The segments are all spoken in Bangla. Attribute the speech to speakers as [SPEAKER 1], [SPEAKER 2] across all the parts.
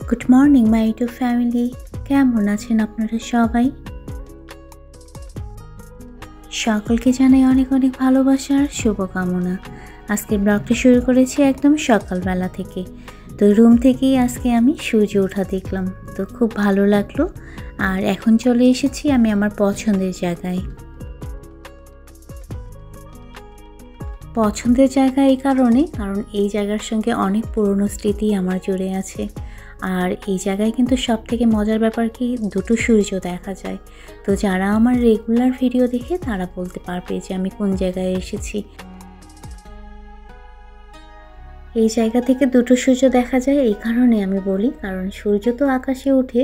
[SPEAKER 1] Good morning my YouTube family, কেমন আছেন আপনারা সবাই? সকলকে জানাই অনেক অনেক ভালোবাসা আর শুভকামনা। আজকের ব্লগটা শুরু করেছি একদম সকালবেলা থেকে। তো রুম থেকেই আজকে আমি সূর্য ওঠা দেখলাম, তো খুব ভালো লাগলো। আর এখন চলে এসেছি আমি আমার পছন্দের জায়গায়। পছন্দের জায়গা এই কারণে, কারণ এই জায়গার সঙ্গে অনেক পুরনো স্মৃতি আমার জুড়ে আছে। আর এই জায়গায় কিন্তু সব থেকে মজার ব্যাপার কি, দুটো সূর্য দেখা যায়। তো যারা আমার রেগুলার ভিডিও দেখে তারা বলতে পারবে যে আমি কোন জায়গায় এসেছি। এই জায়গা থেকে দুটো সূর্য দেখা যায় এই কারণে আমি বলি, কারণ সূর্য তো আকাশে ওঠে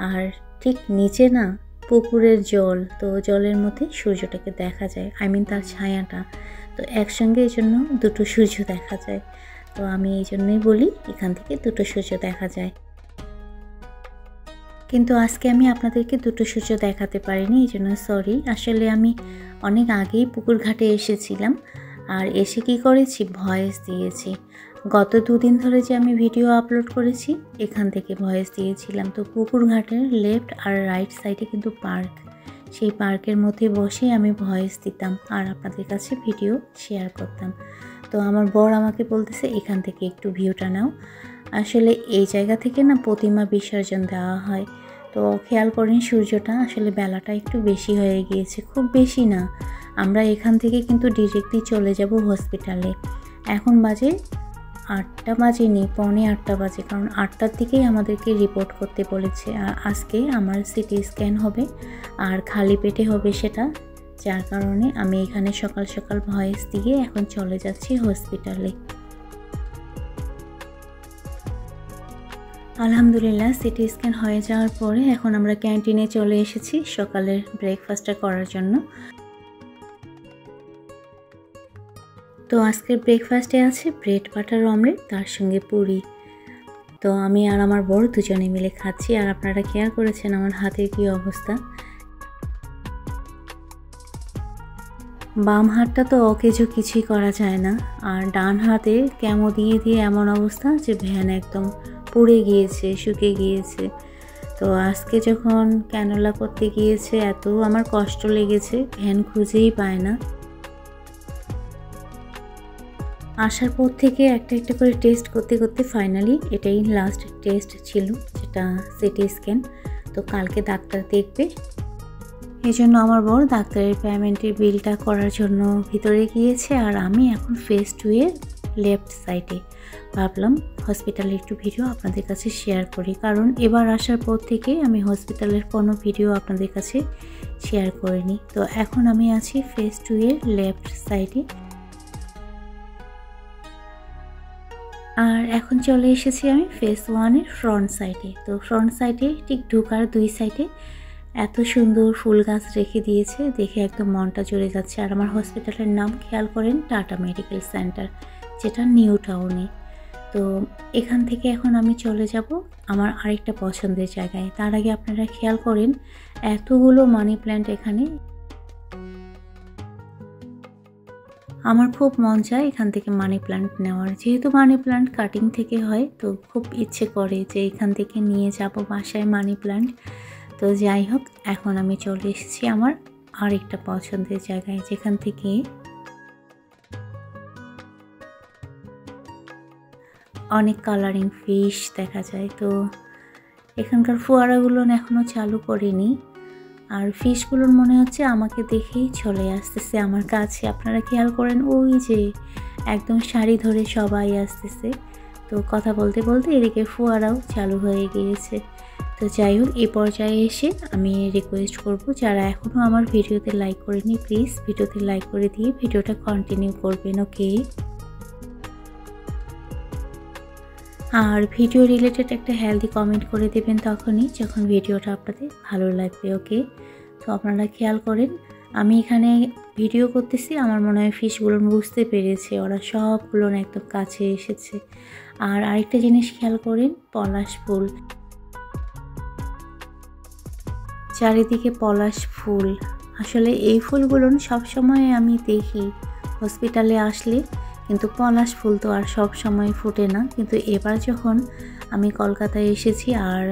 [SPEAKER 1] আর ঠিক নিচে না পুকুরের জল, তো জলের মধ্যে সূর্যটাকে দেখা যায়, তার ছায়াটা। তো একসঙ্গে এই জন্য দুটো সূর্য দেখা যায়। তো আমি এই জন্যই বলি এখান থেকে দুটো সূর্য দেখা যায়। কিন্তু আজকে আমি আপনাদেরকে দুটো সূর্য দেখাতে পারিনি, এই জন্য সরি। আসলে আমি অনেক আগেই পুকুর ঘাটে এসেছিলাম, আর এসে কি করেছি, ভয়েস দিয়েছি। গত দুদিন ধরে যে আমি ভিডিও আপলোড করেছি এখান থেকে ভয়েস দিয়েছিলাম। তো পুকুর ঘাটের লেফট আর রাইট সাইডে কিন্তু পার্ক, সেই পার্কের মধ্যে বসে আমি ভয়েস দিতাম আর আপনাদের কাছে ভিডিও শেয়ার করতাম। তো আমার বর আমাকে বলতেছে এখান থেকে একটু ভিউটা নাও। আসলে এই জায়গা থেকে না প্রতিমা বিসর্জন দেওয়া হয়। তো খেয়াল করেন সূর্যটা আসলে বেলাটা একটু বেশি হয়ে গিয়েছে, খুব বেশি না। আমরা এখান থেকে কিন্তু ডিরেক্টলি চলে যাব হসপিটালে। এখন বাজে 8টা বাজেনি, 7:45 বাজে, কারণ 8টার দিকেই আমাদেরকে রিপোর্ট করতে বলেছে। আর আজকে আমার সিটি স্ক্যান হবে আর খালি পেটে হবে সেটা, যার কারণে আমি এখানে সকাল সকাল ভয়েস দিয়ে এখন চলে যাচ্ছি হসপিটালে। আলহামদুলিল্লাহ সিটি স্ক্যান হয়ে যাওয়ার পরে এখন আমরা ক্যান্টিনে চলে এসেছি সকালের ব্রেকফাস্টটা করার জন্য। তো আজকের ব্রেকফাস্টে আছে ব্রেড বাটার অমলেট, তার সঙ্গে পুরি। তো আমি আর আমার বর দুজনে মিলে খাচ্ছি। আর আপনারা কেয়ার করেছেন আমার হাতের কি অবস্থা। বাম হাতটা তো অকেজো কিছুই করা যায় না, আর ডান হাতে কেমো দিয়ে দিয়ে এমন অবস্থা যে ভ্যান একদম পুড়ে গিয়েছে, শুকিয়ে গিয়েছে। তো আজকে যখন ক্যানোলা করতে গিয়েছে এত আমার কষ্ট লেগেছে, ভ্যান খুঁজেই পায় না। আসার পর থেকে একটা একটা করে টেস্ট করতে করতে ফাইনালি এটাই লাস্ট টেস্ট ছিল, যেটা সিটি স্ক্যান। তো কালকে ডাক্তার দেখবে, এই জন্য আমার বড় ডাক্তারের পেমেন্টের বিলটা করার জন্য ভিতরে গিয়েছে। আর আমি এখন ফেজ 2 এর লেফট সাইডে। ভাবলাম হসপিটালে একটু ভিডিও আপনাদের কাছে শেয়ার করি, কারণ এবার আসার পর থেকে আমি হসপিটালের কোনো ভিডিও আপনাদের কাছে শেয়ার করিনি। তো এখন আমি আছি ফেজ 2 এর লেফট সাইডে। আর এখন চলে এসেছি আমি ফেজ 1 এর ফ্রন্ট সাইডে। তো ফ্রন্ট সাইডে ঠিক ঢোকার দুই সাইডে এত সুন্দর ফুল গাছ রেখে দিয়েছে, দেখে একদম মনটা জুড়ে যাচ্ছে। আর আমার হসপিটালের নাম খেয়াল করেন টাটা মেডিকেল সেন্টার, যেটা নিউ টাউনে। তো এখান থেকে এখন আমি চলে যাব আমার আরেকটা পছন্দের জায়গায়। তার আগে আপনারা খেয়াল করেন এতগুলো মানি প্ল্যান্ট এখানে। আমার খুব মন চায় এখান থেকে মানি প্ল্যান্ট নেওয়ার, যেহেতু মানি প্ল্যান্ট কাটিং থেকে হয়, তো খুব ইচ্ছে করে যে এখান থেকে নিয়ে যাব বাসায় মানি প্ল্যান্ট। তো যাই হোক, এখন আমি চলে এসেছি আমার আরেকটা পছন্দের জায়গায়, যেখান থেকে অনেক কালারিং ফিশ দেখা যায়। তো এখানকার ফোয়ারাগুলো এখনও চালু করিনি, আর ফিশগুলোর মনে হচ্ছে আমাকে দেখেই চলে আসতেছে আমার কাছে। আপনারা খেয়াল করেন ওই যে একদম সারি ধরে সবাই আসতেছে। তো কথা বলতে বলতে এদিকে ফোয়ারাও চালু হয়ে গিয়েছে। তো যাই হোক, এই পর্যায়ে এসে আমি রিকোয়েস্ট করব যারা এখনও আমার ভিডিওতে লাইক করেনি, প্লিজ ভিডিওতে লাইক করে দিয়ে ভিডিওটা কন্টিনিউ করবেন, ওকে? আর ভিডিও রিলেটেড একটা হেলদি কমেন্ট করে দেবেন তখনই যখন ভিডিওটা আপনাদের ভালো লাগবে, ওকে? তো আপনারা খেয়াল করেন আমি এখানে ভিডিও করতেছি, আমার মনে হয় ফিশগুলো বুঝতে পেরেছে, ওরা সবগুলো একদম কাছে এসেছে। আর আরেকটা জিনিস খেয়াল করেন, পলাশ ফুল, চারিদিকে পলাশ ফুল। আসলে এই ফুলগুলো সবসময় আমি দেখি হসপিটালে আসলে, কিন্তু পলাশ ফুল তো আর সব সময় ফোটে না। কিন্তু এবার যখন আমি কলকাতায় এসেছি আর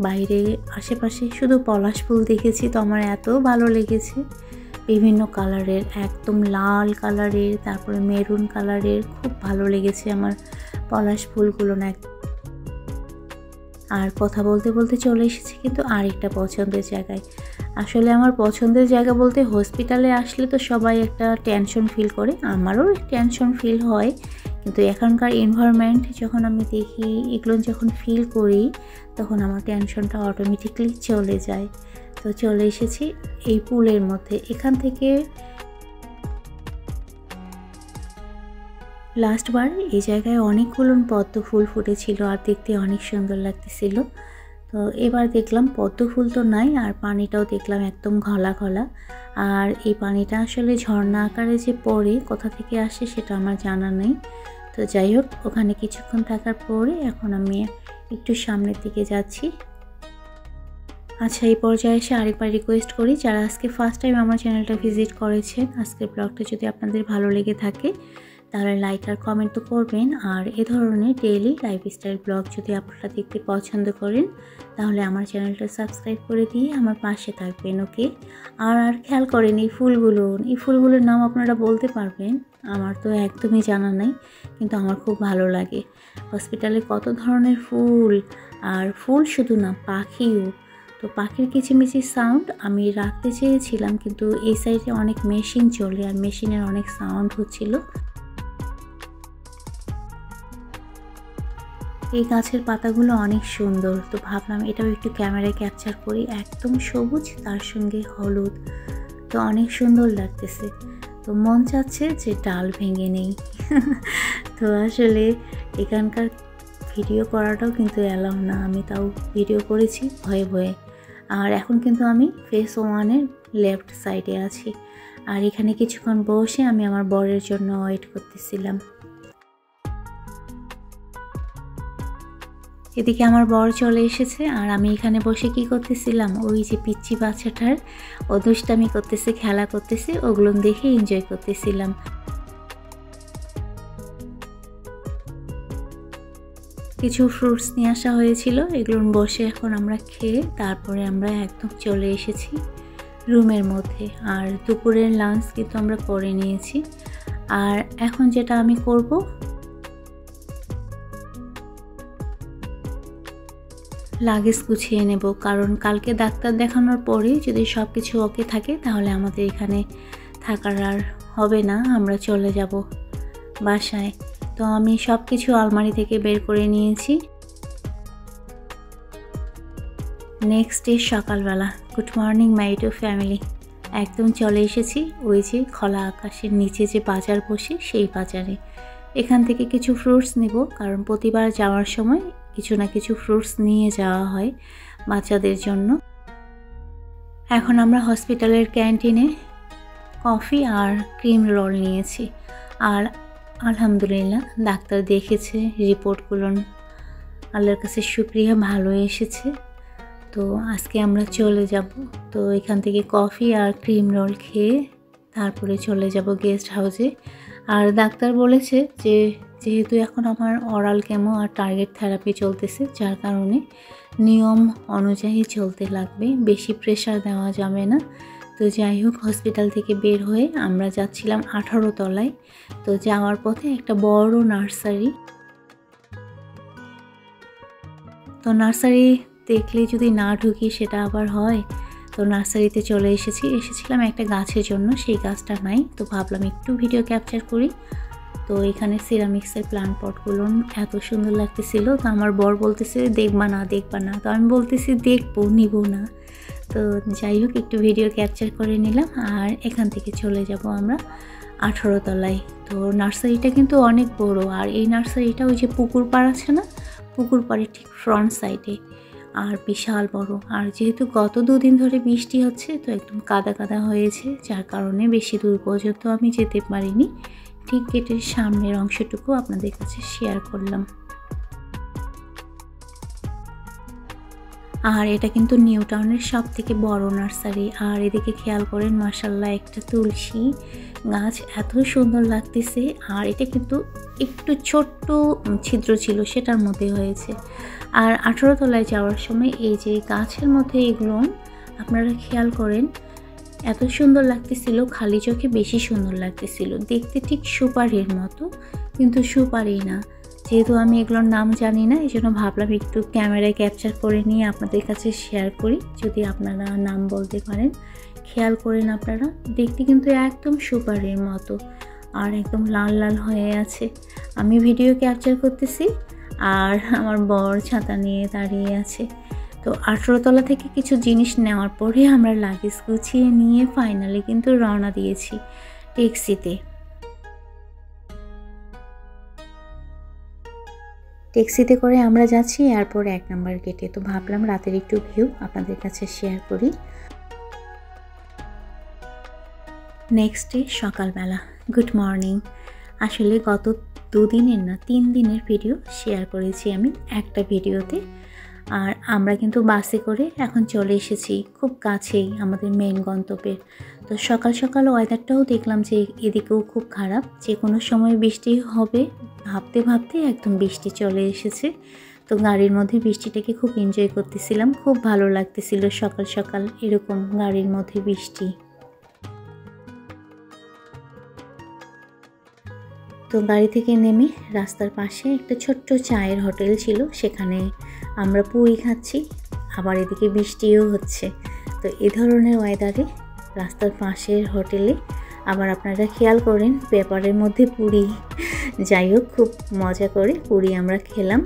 [SPEAKER 1] বাইরে আশেপাশে শুধু পলাশ ফুল দেখেছি, তো আমার এত ভালো লেগেছে। বিভিন্ন কালারের, একদম লাল কালারের, তারপরে মেরুন কালারের, খুব ভালো লেগেছে আমার পলাশ ফুলগুলো না। আর কথা বলতে বলতে চলে এসেছি কিন্তু আরেকটা পছন্দের জায়গায়। আসলে আমার পছন্দের জায়গা বলতে হসপিটালে আসলে তো সবাই একটা টেনশন ফিল করে, আমারও টেনশন ফিল হয়, কিন্তু এখনকার এনভায়রনমেন্ট যখন আমি দেখি, এগুলো যখন ফিল করি, তখন আমার টেনশনটা অটোমেটিকলি চলে যায়। তো চলে এসেছি এই পুলের মধ্যে। এখান থেকে লাস্টবার এই জায়গায় অনেকগুলো পদ্ম ফুল ফুটেছিল আর দেখতে অনেক সুন্দর লাগতেছিল। তো এবার দেখলাম পদ্ম ফুল তো নাই, আর পানিটাও দেখলাম একদম ঘলা ঘলা। আর এই পানিটা আসলে ঝর্ণা আকারে যে পড়ে, কোথা থেকে আসে সেটা আমার জানা নেই। তো যাই হোক, ওখানে কিছুক্ষণ থাকার পরে এখন আমি একটু সামনের দিকে যাচ্ছি। আচ্ছা, এই পর্যায়ে এসে আরেকবার রিকোয়েস্ট করি, যারা আজকে ফার্স্ট টাইম আমার চ্যানেলটা ভিজিট করেছেন, আজকের ব্লগটা যদি আপনাদের ভালো লেগে থাকে তাহলে লাইক আর কমেন্ট তো করবেন। আর এ ধরনের ডেইলি লাইফস্টাইল ব্লগ যদি আপনারা দেখতে পছন্দ করেন তাহলে আমার চ্যানেলটা সাবস্ক্রাইব করে দিয়ে আমার পাশে থাকবেন, ওকে? আর খেয়াল করেন এই ফুলগুলোর নাম আপনারা বলতে পারবেন, আমার তো একদমই জানা নাই, কিন্তু আমার খুব ভালো লাগে। হসপিটালে কত ধরনের ফুল, আর ফুল শুধু না, পাখিও। তো পাখির কিচিমিচি সাউন্ড আমি রাখতে চেয়েছিলাম, কিন্তু এই সাইডে অনেক মেশিন চলে আর মেশিনের অনেক সাউন্ড হচ্ছিল। এই গাছের পাতাগুলো অনেক সুন্দর, তো ভাবলাম এটাও একটু ক্যামেরায় ক্যাপচার করি। একদম সবুজ, তার সঙ্গে হলুদ, তো অনেক সুন্দর লাগতেছে। তো মন চাচ্ছে যে ডাল ভেঙে নেই। তো আসলে এখানকার ভিডিও করাটাও কিন্তু অ্যালাউ না, আমি তাও ভিডিও করেছি ভয়ে ভয়ে। আর এখন কিন্তু আমি ফেস 1-এর লেফট সাইডে আছি, আর এখানে কিছুক্ষণ বসে আমি আমার বরের জন্য ওয়েট করতেছিলাম। এদিকে আমার বর চলে এসেছে, আর আমি এখানে বসে কি করতেছিলাম, ওই যে পিচ্চি বাচ্চাটার ও দুষ্টামি করতেছে, খেলা করতেছে, ওগুলো দেখে এনজয় করতেছিলাম। কিছু ফ্রুটস নিয়ে আসা হয়েছিল, এগুলো বসে এখন আমরা খেয়ে তারপরে আমরা একদম চলে এসেছি রুমের মধ্যে। আর দুপুরের লাঞ্চ কিন্তু আমরা করে নিয়েছি। আর এখন যেটা আমি করব, লাগেজ গুছিয়ে নেব, কারণ কালকে ডাক্তার দেখানোর পরে যদি সব কিছু ওকে থাকে তাহলে আমাদের এখানে থাকার আর হবে না, আমরা চলে যাব বাসায়। তো আমি সব কিছু আলমারি থেকে বের করে নিয়েছি। নেক্সট ডে সকালবেলা, good morning my to family. একদম চলে এসেছি ওই যে খোলা আকাশের নিচে যে বাজার বসে, সেই বাজারে। এখান থেকে কিছু ফ্রুটস নেব, কারণ প্রতিবার যাওয়ার সময় কিছু না কিছু ফ্রুটস নিয়ে যাওয়া হয় বাচ্চাদের জন্য। এখন আমরা হসপিটালের ক্যান্টিনে কফি আর ক্রিম রোল নিয়েছি। আর আলহামদুলিল্লাহ ডাক্তার দেখেছে, রিপোর্টগুলো আল্লাহর কাছে শুকরিয়া ভালো এসেছে। তো আজকে আমরা চলে যাব। তো এখান থেকে কফি আর ক্রিম রোল খেয়ে তারপরে চলে যাব গেস্ট হাউসে। আর ডাক্তার বলেছে যে যেহেতু এখন আমার অরাল কেমো আর টার্গেট থেরাপি চলতেছে, যার কারণে নিয়ম অনুযায়ী চলতে লাগবে, বেশি প্রেশার দেওয়া যাবে না। তো যাই হোক, হসপিটাল থেকে বের হয়ে আমরা যাচ্ছিলাম 18 তলায়। তো যাওয়ার পথে একটা বড় নার্সারি, তো নার্সারি দেখলে যদি না ঢুকি সেটা আবার হয়। তো নার্সারিতে চলে এসেছিলাম একটা গাছের জন্য, সেই গাছটা নাই, তো ভাবলাম একটু ভিডিও ক্যাপচার করি। তো এখানে সিরামিক্সের প্লান্ট পটগুলো এত সুন্দর লাগতেছিল। তো আমার বর বলতেছে দেখবা না, তো আমি বলতেছি দেখবো, নিব না। তো যাই হোক, একটু ভিডিও ক্যাপচার করে নিলাম। আর এখান থেকে চলে যাব আমরা 18 তলায়। তো নার্সারিটা কিন্তু অনেক বড়, আর এই নার্সারিটা ওই যে পুকুর পাড় আছে না, পুকুর পাড়ের ঠিক ফ্রন্ট সাইডে, আর বিশাল বড়। আর যেহেতু গত 2 দিন ধরে বৃষ্টি হচ্ছে, তো একদম কাদা কাদা হয়েছে, যার কারণে বেশি দূর পর্যন্ত আমি যেতে পারিনি। ঠিক গেটের সামনের অংশটুকু আপনাদের কাছে শেয়ার করলাম। আর এটা কিন্তু নিউ টাউনের সব থেকে বড় নার্সারি। আর এদিকে খেয়াল করেন, মাশাআল্লাহ একটা তুলসী গাছ এত সুন্দর লাগতেছে। আর এটা কিন্তু একটু ছোট্ট ছিদ্র ছিল, সেটার মধ্যে হয়েছে। আর 18 তলায় যাওয়ার সময় এই যে গাছের মধ্যে এগুলো আপনারা খেয়াল করেন, এত সুন্দর লাগতেছিল, খালি চোখে বেশি সুন্দর লাগতেছিল। দেখতে ঠিক সুপারির মতো, কিন্তু সুপারি না। যেহেতু আমি এগুলোর নাম জানি না, এই জন্য ভাবলাম একটু ক্যামেরায় ক্যাপচার করে নিয়ে আপনাদের কাছে শেয়ার করি, যদি আপনারা নাম বলতে পারেন। খেয়াল করেন আপনারা, দেখতে কিন্তু একদম সুপারির মতো আর একদম লাল লাল হয়ে আছে। আমি ভিডিও ক্যাপচার করতেছি আর আমার বর ছাতা নিয়ে দাঁড়িয়ে আছে। তো 18 তলা থেকে কিছু জিনিস নেওয়ার পরে আমরা লাগেজ গুছিয়ে নিয়ে ফাইনালি কিন্তু রওনা দিয়েছি ট্যাক্সিতে। ট্যাক্সিতে করে আমরা যাচ্ছি এয়ারপোর্ট 1 নম্বর গেটে। তো ভাবলাম রাতের একটু ভিউ আপনাদের কাছে শেয়ার করি। নেক্সট ডে সকালবেলা, গুড মর্নিং। আসলে গত 2 দিনের না 3 দিনের ভিডিও শেয়ার করেছি আমি একটা ভিডিওতে। আর আমরা কিন্তু বাসে করে এখন চলে এসেছি খুব কাছেই আমাদের মেইন গন্তব্যের। তো সকাল সকাল ওয়েদারটাও দেখলাম যে এদিকেও খুব খারাপ, যে কোনো সময় বৃষ্টি হবে ভাবতে ভাবতে একদম বৃষ্টি চলে এসেছে। তো গাড়ির মধ্যে বৃষ্টিটাকে খুব এনজয় করতেছিলাম, খুব ভালো লাগতেছিল সকাল সকাল এরকম গাড়ির মধ্যে বৃষ্টি। তো গাড়ি থেকে নেমে রাস্তার পাশে একটা ছোট্ট চায়ের হোটেল ছিল, সেখানে আমরা পুরি খাচ্ছি, আবার এদিকে বৃষ্টিও হচ্ছে। তো এই ধরনের ওয়েদারে রাস্তার পাশের হোটেলে আবার আপনারা খেয়াল করেন পেপারের মধ্যে পুরি। যাই হোক, খুব মজা করে পুরি আমরা খেলাম।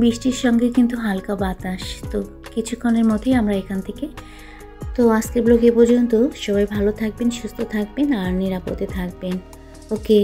[SPEAKER 1] বৃষ্টির সঙ্গে কিন্তু হালকা বাতাস। তো কিছুক্ষণের মধ্যেই আমরা এখান থেকে। তো আজকের ব্লগ এ পর্যন্ত। সবাই ভালো থাকবেন, সুস্থ থাকবেন আর নিরাপদে থাকবেন। ওকে।